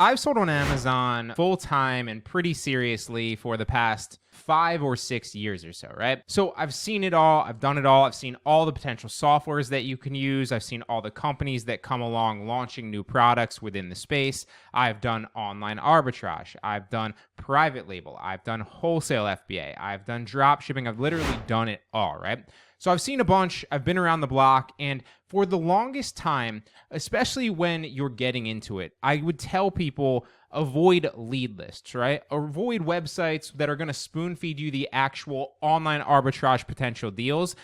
I've sold on Amazon full time and pretty seriously for the past 5 or 6 years or so, right? So I've seen it all. I've done it all. I've seen all the potential softwares that you can use. I've seen all the companies that come along launching new products within the space. I've done online arbitrage. I've done private label. I've done wholesale FBA. I've done drop shipping. I've literally done it all, right? So I've seen a bunch, I've been around the block, and for the longest time, especially when you're getting into it, I would tell people avoid lead lists, right? Avoid websites that are going to spoon feed you the actual online arbitrage potential deals.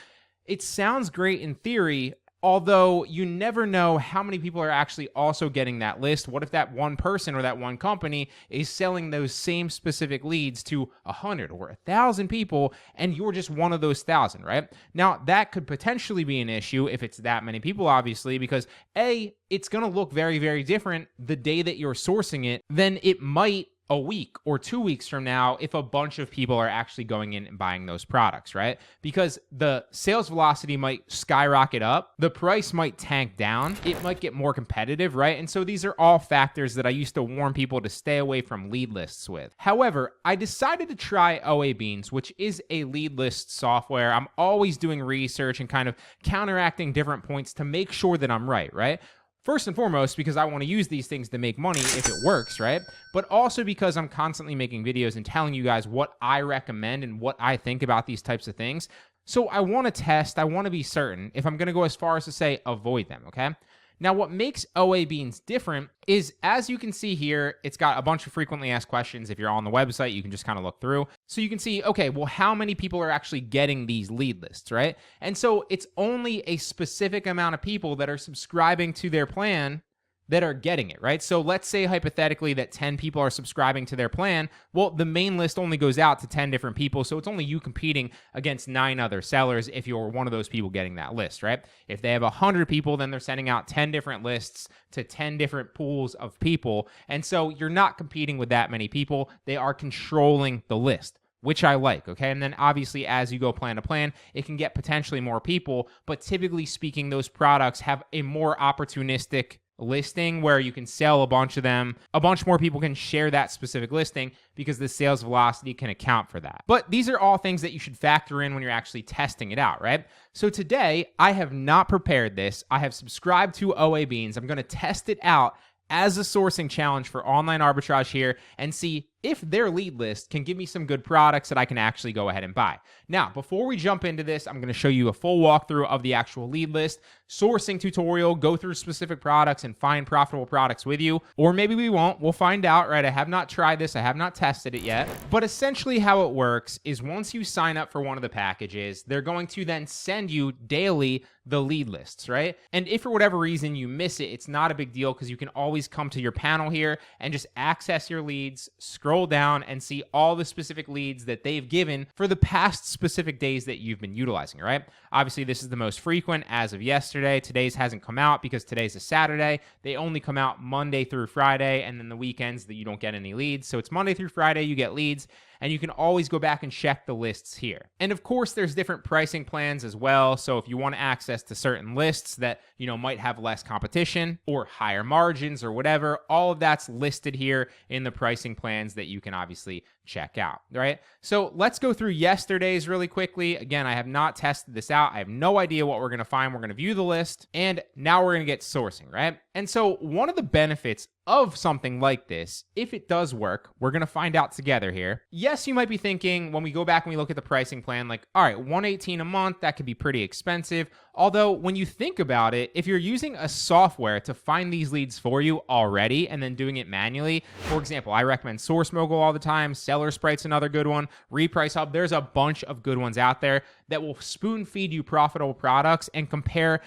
It sounds great in theory, although you never know how many people are actually also getting that list. What if that one person or that one company is selling those same specific leads to 100 or 1,000 people, and you're just one of those 1,000, right? Now, that could potentially be an issue if it's that many people, obviously, because A, it's going to look very, very different the day that you're sourcing it than it might a week or 2 weeks from now if a bunch of people are actually going in and buying those products, right? Because the sales velocity might skyrocket up, the price might tank down, it might get more competitive, right? And so these are all factors that I used to warn people to stay away from lead lists with. However, I decided to try OABeans, which is a lead list software. I'm always doing research and kind of counteracting different points to make sure that I'm right? First and foremost, because I want to use these things to make money if it works, right? But also because I'm constantly making videos and telling you guys what I recommend and what I think about these types of things. So I want to test, I want to be certain if I'm going to go as far as to say avoid them, okay? Now, what makes OABeans different is, as you can see here, it's got a bunch of frequently asked questions. If you're on the website, you can just kind of look through. So you can see, okay, well, how many people are actually getting these lead lists, right? And so it's only a specific amount of people that are subscribing to their plan that are getting it, right? So let's say hypothetically that 10 people are subscribing to their plan. Well, the main list only goes out to 10 different people. So it's only you competing against 9 other sellers if you're one of those people getting that list, right? If they have 100 people, then they're sending out 10 different lists to 10 different pools of people. And so you're not competing with that many people. They are controlling the list, which I like, okay? And then obviously as you go plan to plan, it can get potentially more people, but typically speaking, those products have a more opportunistic listing where you can sell a bunch of them. A bunch more people can share that specific listing because the sales velocity can account for that. But these are all things that you should factor in when you're actually testing it out, right? So today, I have not prepared this. I have subscribed to OABeans. I'm going to test it out as a sourcing challenge for online arbitrage here and see if their lead list can give me some good products that I can actually go ahead and buy. Now, before we jump into this, I'm going to show you a full walkthrough of the actual lead list, sourcing tutorial, go through specific products and find profitable products with you. Or maybe we won't. We'll find out, right? I have not tried this. I have not tested it yet. But essentially how it works is once you sign up for one of the packages, they're going to then send you daily the lead lists, right? And if for whatever reason you miss it, it's not a big deal because you can always come to your panel here and just access your leads, scroll down and see all the specific leads that they've given for the past specific days that you've been utilizing, right? Obviously, this is the most frequent as of yesterday. Today's hasn't come out because today's a Saturday. They only come out Monday through Friday, and then the weekends that you don't get any leads. So it's Monday through Friday, you get leads, and you can always go back and check the lists here. And of course, there's different pricing plans as well. So if you want access to certain lists that, might have less competition or higher margins or whatever, all of that's listed here in the pricing plans that you can obviously check out, right? So let's go through yesterday's really quickly. Again, I have not tested this out. I have no idea what we're going to find. We're going to view the list, and now we're going to get sourcing, right? And so one of the benefits of something like this, if it does work, we're going to find out together here. Yes, you might be thinking when we go back and we look at the pricing plan, like, all right, $118 a month, that could be pretty expensive. Although when you think about it, if you're using a software to find these leads for you already and then doing it manually, for example, I recommend Source Mogul all the time, Seller Sprite's another good one, Reprice Hub, there's a bunch of good ones out there that will spoon feed you profitable products and compare,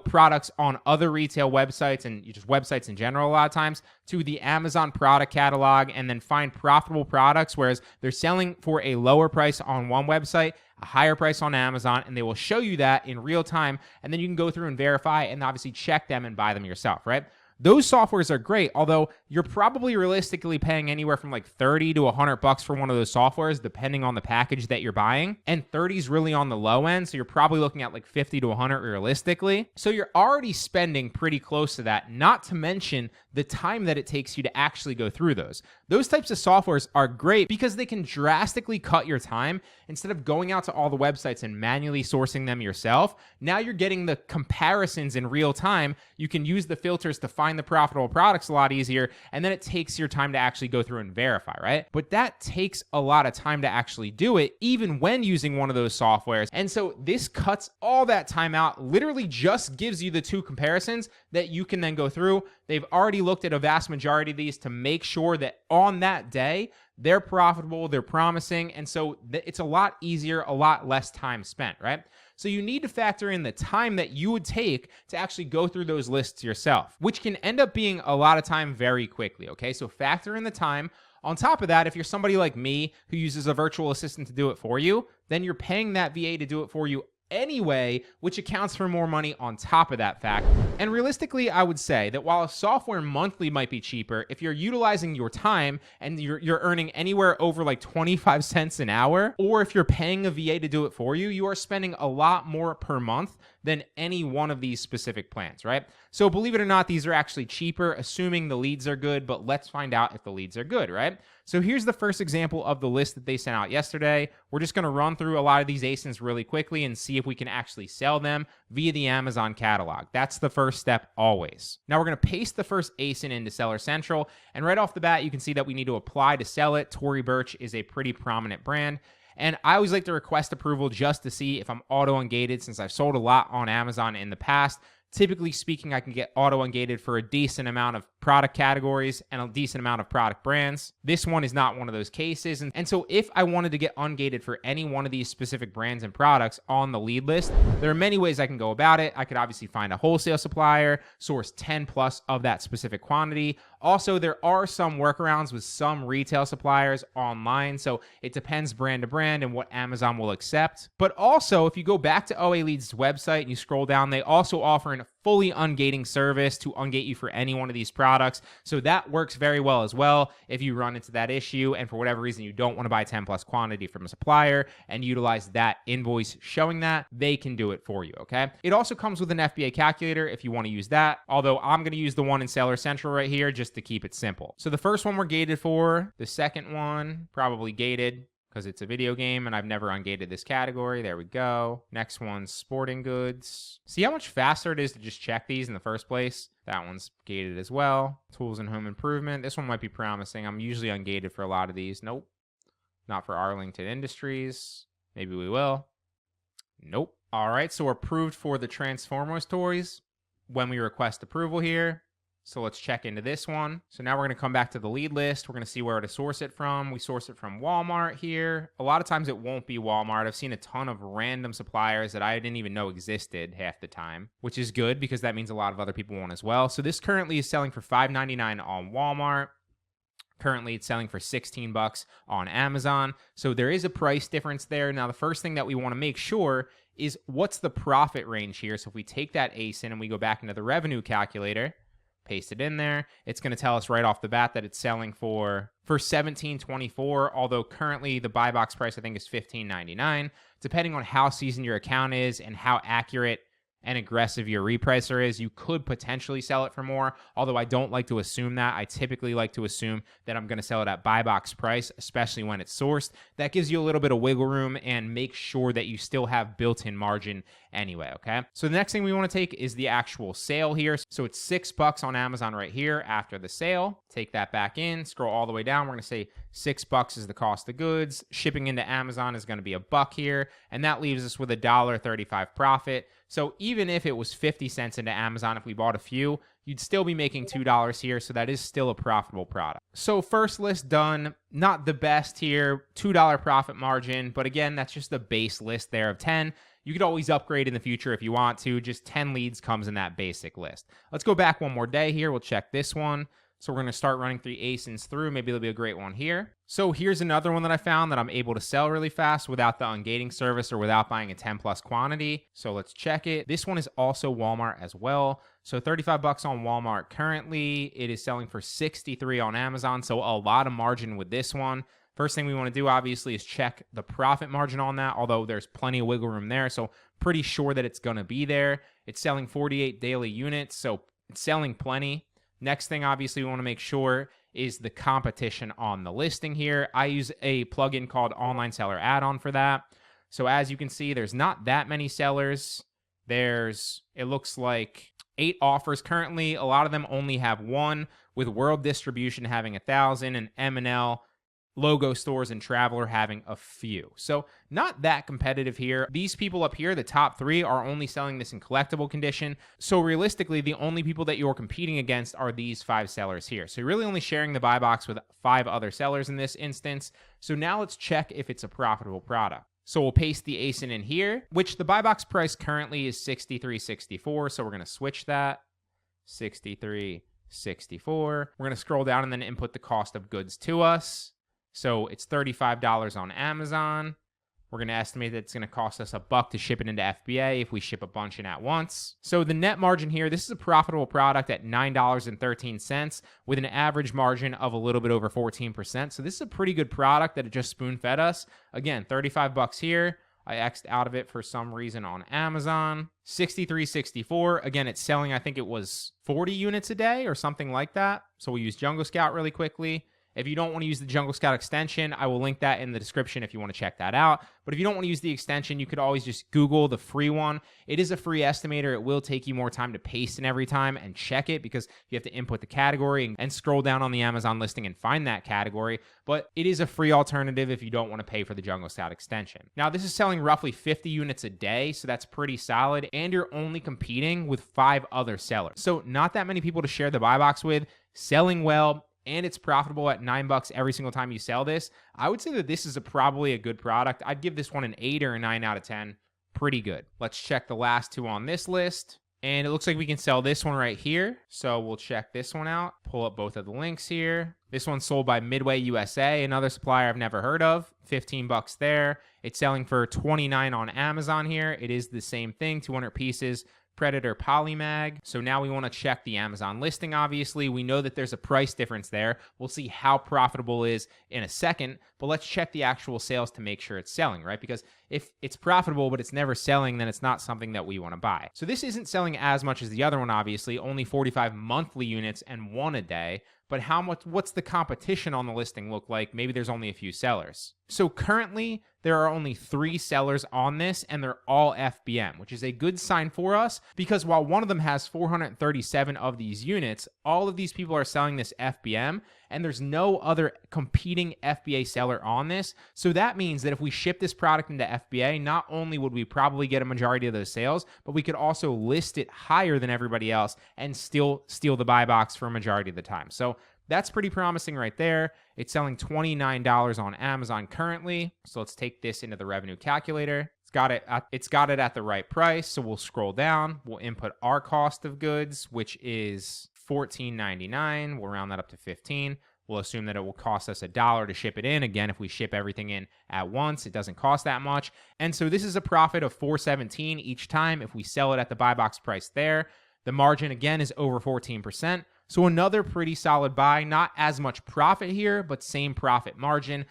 products on other retail websites and just websites in general a lot of times to the Amazon product catalog and then find profitable products, whereas they're selling for a lower price on one website, a higher price on Amazon, and they will show you that in real time, and then you can go through and verify and obviously check them and buy them yourself, right? Those softwares are great, although you're probably realistically paying anywhere from like 30 to $100 for one of those softwares, depending on the package that you're buying. And 30 is really on the low end. So you're probably looking at like 50 to 100 realistically. So you're already spending pretty close to that, not to mention the time that it takes you to actually go through those. Those types of softwares are great because they can drastically cut your time. Instead of going out to all the websites and manually sourcing them yourself, now you're getting the comparisons in real time. You can use the filters to find the profitable products a lot easier, and then it takes your time to actually go through and verify, right? But that takes a lot of time to actually do it, even when using one of those softwares. And so this cuts all that time out, literally just gives you the two comparisons that you can then go through. They've already looked at a vast majority of these to make sure that on that day, they're profitable, they're promising, and so it's a lot easier, a lot less time spent, right? So you need to factor in the time that you would take to actually go through those lists yourself, which can end up being a lot of time very quickly, okay? So factor in the time. On top of that, if you're somebody like me who uses a virtual assistant to do it for you, then you're paying that VA to do it for you anyway, which accounts for more money on top of that fact. And realistically, I would say that while a software monthly might be cheaper, if you're utilizing your time and you're earning anywhere over like 25 cents an hour, or if you're paying a VA to do it for you, you are spending a lot more per month than any one of these specific plans, right? So believe it or not, these are actually cheaper, assuming the leads are good, but let's find out if the leads are good, right? So here's the first example of the list that they sent out yesterday. We're just going to run through a lot of these ASINs really quickly and see if we can actually sell them via the Amazon catalog. That's the first step always. Now we're going to paste the first ASIN into Seller Central, and right off the bat, you can see that we need to apply to sell it. Tory Burch is a pretty prominent brand. And I always like to request approval just to see if I'm auto-ungated, since I've sold a lot on Amazon in the past. Typically speaking, I can get auto-ungated for a decent amount of product categories and a decent amount of product brands. This one is not one of those cases. And so if I wanted to get ungated for any one of these specific brands and products on the lead list, there are many ways I can go about it. I could obviously find a wholesale supplier, source 10 plus of that specific quantity. Also, there are some workarounds with some retail suppliers online, so it depends brand to brand and what Amazon will accept. But also, if you go back to OALeads' website and you scroll down, they also offer a fully ungating service to ungate you for any one of these products. So that works very well as well if you run into that issue and for whatever reason you don't want to buy 10 plus quantity from a supplier and utilize that invoice showing that, they can do it for you, okay? It also comes with an FBA calculator if you want to use that, although I'm going to use the one in Seller Central right here just to keep it simple. So the first one we're gated for, the second one probably gated because it's a video game and I've never ungated this category. There we go. Next one's sporting goods. See how much faster it is to just check these in the first place? That one's gated as well. Tools and home improvement. This one might be promising. I'm usually ungated for a lot of these. Nope. Not for Arlington Industries. Maybe we will. Nope. All right, so we're approved for the Transformers toys when we request approval here. So let's check into this one. So now we're going to come back to the lead list. We're going to see where to source it from. We source it from Walmart here. A lot of times it won't be Walmart. I've seen a ton of random suppliers that I didn't even know existed half the time, which is good because that means a lot of other people won't as well. So this currently is selling for $5.99 on Walmart. Currently, it's selling for $16 on Amazon. So there is a price difference there. Now, the first thing that we want to make sure is what's the profit range here. So if we take that ASIN and we go back into the revenue calculator, paste it in there, it's going to tell us right off the bat that it's selling for $17.24, although currently the buy box price I think is $15.99. Depending on how seasoned your account is and how accurate and aggressive your repricer is, you could potentially sell it for more, although I don't like to assume that. I typically like to assume that I'm going to sell it at buy box price, especially when it's sourced. That gives you a little bit of wiggle room and make sure that you still have built-in margin anyway, okay? So the next thing we want to take is the actual sale here. So it's $6 on Amazon right here after the sale. Take that back in, scroll all the way down. We're going to say $6 is the cost of goods. Shipping into Amazon is going to be $1 here, and that leaves us with a $1.35 profit. So even if it was 50 cents into Amazon, if we bought a few, you'd still be making $2 here. So that is still a profitable product. So first list done, not the best here, $2 profit margin. But again, that's just the base list there of 10. You could always upgrade in the future if you want to. Just 10 leads comes in that basic list. Let's go back one more day here. We'll check this one. So we're going to start running 3 ASINs through. Maybe there'll be a great one here. So here's another one that I found that I'm able to sell really fast without the ungating service or without buying a 10 plus quantity. So let's check it. This one is also Walmart as well. So 35 bucks on Walmart currently. It is selling for 63 on Amazon. So a lot of margin with this one. First thing we want to do, obviously, is check the profit margin on that, although there's plenty of wiggle room there. So pretty sure that it's going to be there. It's selling 48 daily units, so it's selling plenty. Next thing, obviously, we want to make sure is the competition on the listing here. I use a plugin called Online Seller Add-on for that. So as you can see, there's not that many sellers. It looks like 8 offers currently. A lot of them only have 1, with World Distribution having 1,000 and M&L, Logo Stores, and Traveler having a few. So not that competitive here. These people up here, the top 3, are only selling this in collectible condition. So realistically, the only people that you're competing against are these 5 sellers here. So you're really only sharing the buy box with 5 other sellers in this instance. So now let's check if it's a profitable product. So we'll paste the ASIN in here, which the buy box price currently is $63.64. So we're going to switch that. $63.64. We're going to scroll down and then input the cost of goods to us. So it's $35 on Amazon. We're going to estimate that it's going to cost us $1 to ship it into FBA if we ship a bunch in at once. So the net margin here, this is a profitable product at $9.13 with an average margin of a little bit over 14%. So this is a pretty good product that it just spoon-fed us. Again, 35 bucks here. I X'd out of it for some reason on Amazon. $63.64. Again, it's selling, I think it was 40 units a day or something like that. So we'll use Jungle Scout really quickly. If you don't want to use the Jungle Scout extension, I will link that in the description if you want to check that out. But if you don't want to use the extension, you could always just Google the free one. It is a free estimator. It will take you more time to paste in every time and check it because you have to input the category and scroll down on the Amazon listing and find that category. But it is a free alternative if you don't want to pay for the Jungle Scout extension. Now, this is selling roughly 50 units a day, so that's pretty solid. And you're only competing with 5 other sellers. So not that many people to share the buy box with, selling well, and it's profitable at $9 every single time you sell this. I would say that this is probably a good product. I'd give this one an 8 or a 9 out of 10. Pretty good. Let's check the last 2 on this list. And it looks like we can sell this one right here. So we'll check this one out. Pull up both of the links here. This one's sold by Midway USA, another supplier I've never heard of. $15 there. It's selling for $29 on Amazon here. It is the same thing, 200 pieces. Predator Polymag. So now we want to check the Amazon listing, obviously. We know that there's a price difference there. We'll see how profitable it is in a second, but let's check the actual sales to make sure it's selling, right? Because if it's profitable, but it's never selling, then it's not something that we want to buy. So this isn't selling as much as the other one, obviously, only 45 monthly units and 1 a day. But what's the competition on the listing look like? Maybe there's only a few sellers. So currently, there are only 3 sellers on this, and they're all FBM, which is a good sign for us because while one of them has 437 of these units, all of these people are selling this FBM, and there's no other competing FBA seller on this. So that means that if we ship this product into FBA, not only would we probably get a majority of those sales, but we could also list it higher than everybody else and still steal the buy box for a majority of the time. So that's pretty promising right there. It's selling $29 on Amazon currently. So let's take this into the revenue calculator. It's got it at the right price. So we'll scroll down. We'll input our cost of goods, which is $14.99. We'll round that up to 15. We'll assume that it will cost us $1 to ship it in. Again, if we ship everything in at once, it doesn't cost that much. And so this is a profit of $4.17 each time if we sell it at the buy box price there. The margin, again, is over 14%. So another pretty solid buy, not as much profit here, but same profit margin.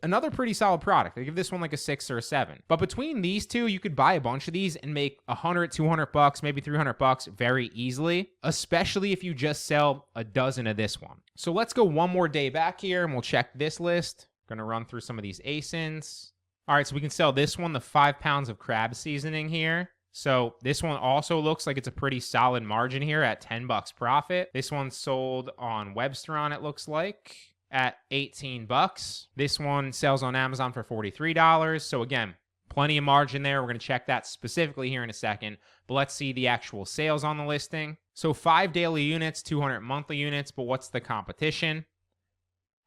Another pretty solid product. I give this one like a 6 or a 7. But between these two, you could buy a bunch of these and make $100, $200, maybe $300 very easily, especially if you just sell a dozen of this one. So let's go one more day back here and we'll check this list. Going to run through some of these ASINs. All right, so we can sell this one, the 5 pounds of crab seasoning here. So this one also looks like it's a pretty solid margin here at $10 profit. This one sold on Websteron, it looks like, at $18. This one sells on Amazon for $43. So again, plenty of margin there. We're going to check that specifically here in a second. But let's see the actual sales on the listing. So 5 daily units, 200 monthly units. But what's the competition?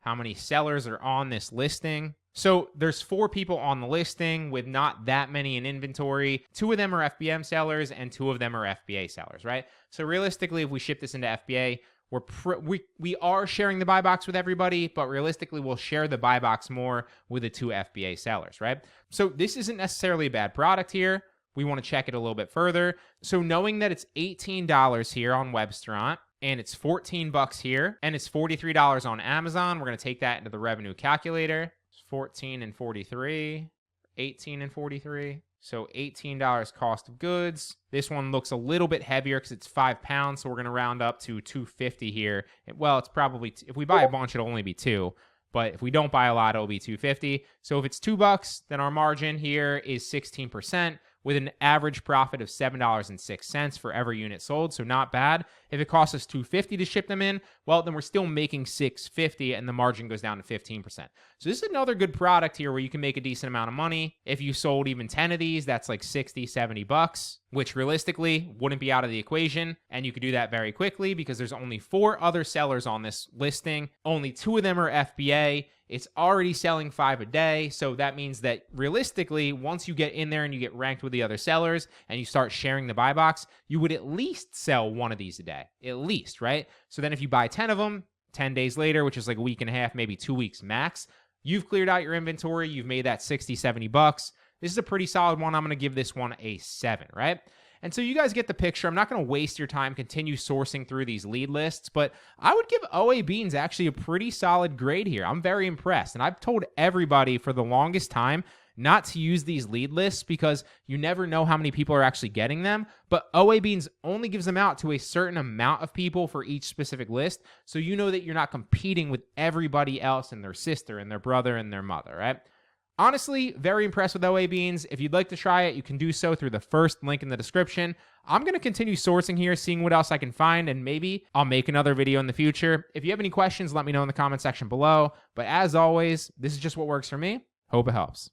How many sellers are on this listing? So there's 4 people on the listing with not that many in inventory. 2 of them are FBM sellers and 2 of them are FBA sellers, right? So realistically, if we ship this into FBA, We are sharing the buy box with everybody, but realistically, we'll share the buy box more with the 2 FBA sellers, right? So this isn't necessarily a bad product here. We want to check it a little bit further. So knowing that it's $18 here on Webstaurant, and it's $14 here, and it's $43 on Amazon, we're going to take that into the revenue calculator. It's 14 and 43, 18 and 43. So $18 cost of goods. This one looks a little bit heavier because it's 5 pounds. So we're going to round up to 250 here. Well, it's probably, if we buy a bunch, it'll only be 2. But if we don't buy a lot, it'll be 250. So if it's $2, then our margin here is 16%. With an average profit of $7.06 for every unit sold. So not bad. If it costs us $250 to ship them in, well, then we're still making $650 and the margin goes down to 15%. So this is another good product here where you can make a decent amount of money. If you sold even 10 of these, that's like $60, $70, which realistically wouldn't be out of the equation. And you could do that very quickly because there's only 4 other sellers on this listing. Only 2 of them are FBA. It's already selling 5 a day. So that means that realistically, once you get in there and you get ranked with the other sellers and you start sharing the buy box, you would at least sell 1 of these a day, at least, right? So then if you buy 10 of them, 10 days later, which is like a week and a half, maybe 2 weeks max, you've cleared out your inventory. You've made that $60, $70. This is a pretty solid one. I'm going to give this one a 7, right? And so you guys get the picture. I'm not going to waste your time, continue sourcing through these lead lists, but I would give OABeans actually a pretty solid grade here. I'm very impressed. And I've told everybody for the longest time not to use these lead lists because you never know how many people are actually getting them. But OABeans only gives them out to a certain amount of people for each specific list. So you know that you're not competing with everybody else and their sister and their brother and their mother, right? Honestly, very impressed with OABeans. If you'd like to try it, you can do so through the first link in the description. I'm going to continue sourcing here, seeing what else I can find, and maybe I'll make another video in the future. If you have any questions, let me know in the comment section below. But as always, this is just what works for me. Hope it helps.